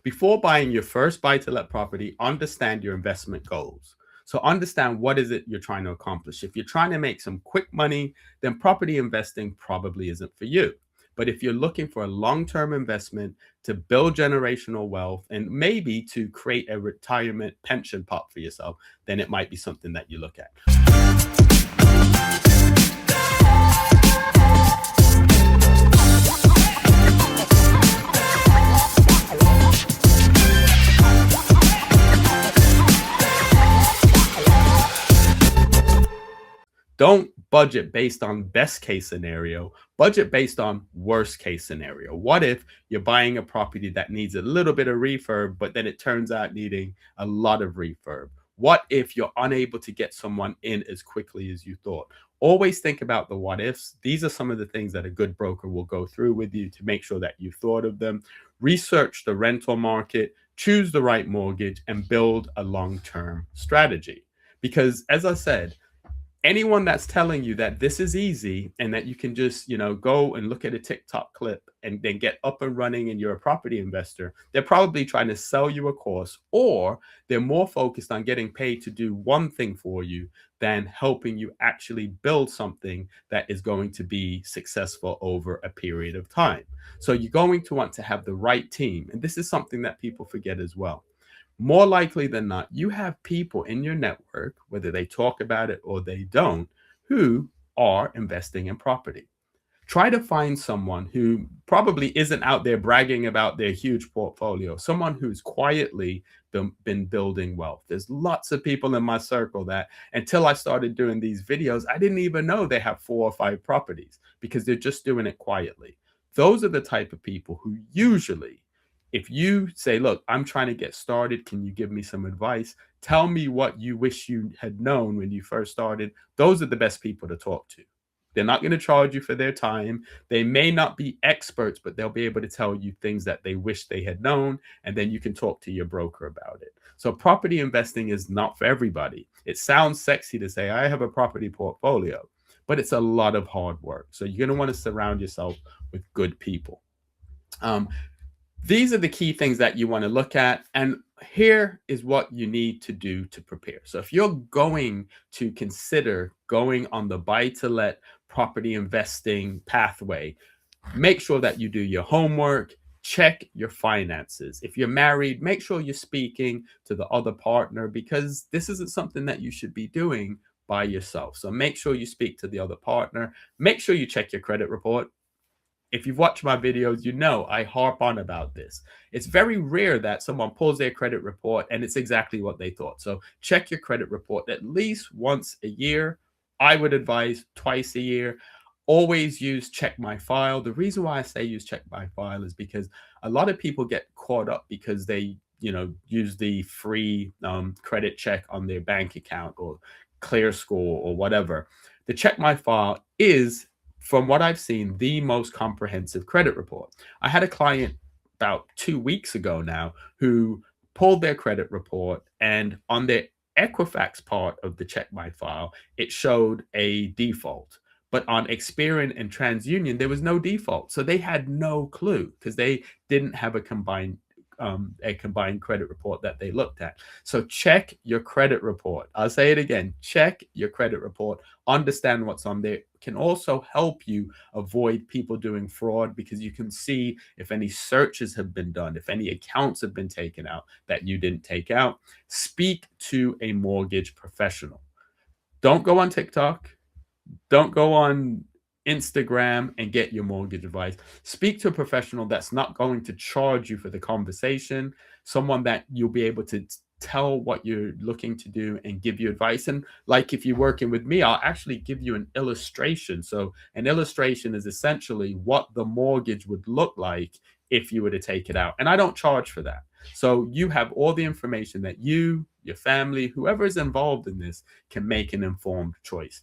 Before buying your first buy to let property, understand your investment goals. So, understand what is it you're trying to accomplish. If you're trying to make some quick money, then property investing probably isn't for you. But if you're looking for a long term investment to build generational wealth and maybe to create a retirement pension pot for yourself, then it might be something that you look at. Don't budget based on best case scenario, budget based on worst case scenario. What if you're buying a property that needs a little bit of refurb, but then it turns out needing a lot of refurb? What if you're unable to get someone in as quickly as you thought? Always think about the what ifs. These are some of the things that a good broker will go through with you to make sure that you've thought of them. Research the rental market, choose the right mortgage, and build a long term strategy. Because, as I said, anyone that's telling you that this is easy and that you can just, go and look at a TikTok clip and then get up and running and you're a property investor, they're probably trying to sell you a course, or they're more focused on getting paid to do one thing for you than helping you actually build something that is going to be successful over a period of time. So you're going to want to have the right team. And this is something that people forget as well. More likely than not, you have people in your network, whether they talk about it or they don't, who are investing in property. Try to find someone who probably isn't out there bragging about their huge portfolio, someone who's quietly been building wealth. There's lots of people in my circle that until I started doing these videos, I didn't even know they have 4 or 5 properties because they're just doing it quietly. Those are the type of people who usually, if you say, look, I'm trying to get started, can you give me some advice? Tell me what you wish you had known when you first started. Those are the best people to talk to. They're not going to charge you for their time. They may not be experts, but they'll be able to tell you things that they wish they had known. And then you can talk to your broker about it. So property investing is not for everybody. It sounds sexy to say, I have a property portfolio, but it's a lot of hard work. So you're going to want to surround yourself with good people. These are the key things that you want to look at. And here is what you need to do to prepare. So if you're going to consider going on the buy to let property investing pathway, make sure that you do your homework, check your finances. If you're married, make sure you're speaking to the other partner, because this isn't something that you should be doing by yourself. So make sure you speak to the other partner. Make sure you check your credit report. If you've watched my videos, you know I harp on about this. It's very rare that someone pulls their credit report and it's exactly what they thought. So check your credit report at least once a year. I would advise twice a year. Always use check my file. The reason why I say use check my file is because a lot of people get caught up because they, use the free credit check on their bank account or clear score or whatever. The check my file is, from what I've seen, the most comprehensive credit report. I had a client about 2 weeks ago now who pulled their credit report, and on their Equifax part of the check my file, it showed a default. But on Experian and TransUnion, there was no default. So they had no clue because they didn't have a combined credit report that they looked at. So check your credit report. I'll say it again. Check your credit report. Understand what's on there. Can also help you avoid people doing fraud, because you can see if any searches have been done, if any accounts have been taken out that you didn't take out. Speak to a mortgage professional. Don't go on TikTok. Don't go on Instagram and get your mortgage advice. Speak to a professional that's not going to charge you for the conversation, someone that you'll be able to tell what you're looking to do and give you advice. And like if you're working with me, I'll actually give you an illustration. So an illustration is essentially what the mortgage would look like if you were to take it out. And I don't charge for that. So you have all the information that you, your family, whoever is involved in this can make an informed choice.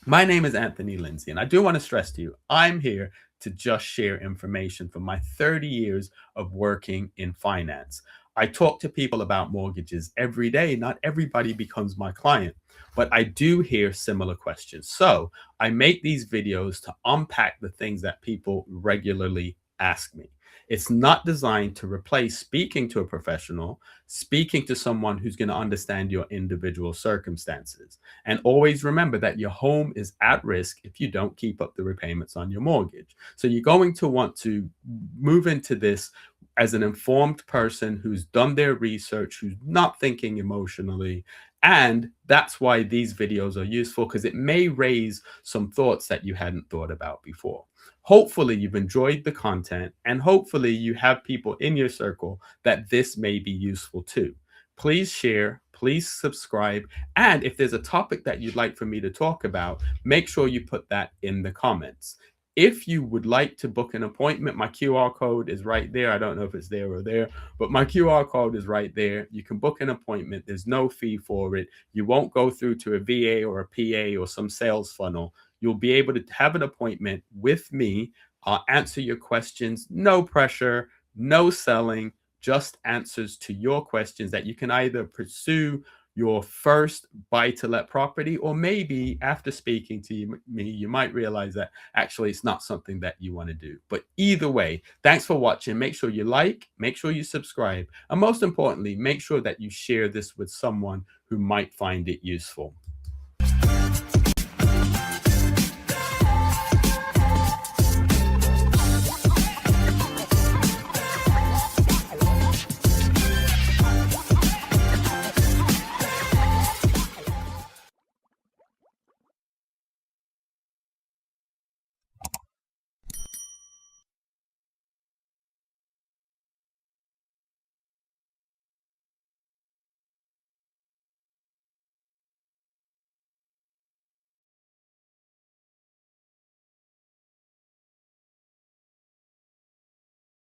My name is Anthony Lindsay, and I do want to stress to you, I'm here to just share information from my 30 years of working in finance. I talk to people about mortgages every day. Not everybody becomes my client, but I do hear similar questions. So I make these videos to unpack the things that people regularly ask me. It's not designed to replace speaking to a professional, speaking to someone who's going to understand your individual circumstances. And always remember that your home is at risk if you don't keep up the repayments on your mortgage. So you're going to want to move into this as an informed person who's done their research, who's not thinking emotionally. And that's why these videos are useful, because it may raise some thoughts that you hadn't thought about before. Hopefully, you've enjoyed the content, and hopefully, you have people in your circle that this may be useful to. Please share, please subscribe, and if there's a topic that you'd like for me to talk about, make sure you put that in the comments. If you would like to book an appointment, my QR code is right there. I don't know if it's there or there, but my QR code is right there. You can book an appointment. There's no fee for it. You won't go through to a VA or a PA or some sales funnel. You'll be able to have an appointment with me. I'll answer your questions. No pressure, no selling, just answers to your questions that you can either pursue your first buy to let property, or maybe after speaking to me, you might realize that actually it's not something that you want to do. But either way, thanks for watching. Make sure you like, make sure you subscribe, and most importantly, make sure that you share this with someone who might find it useful.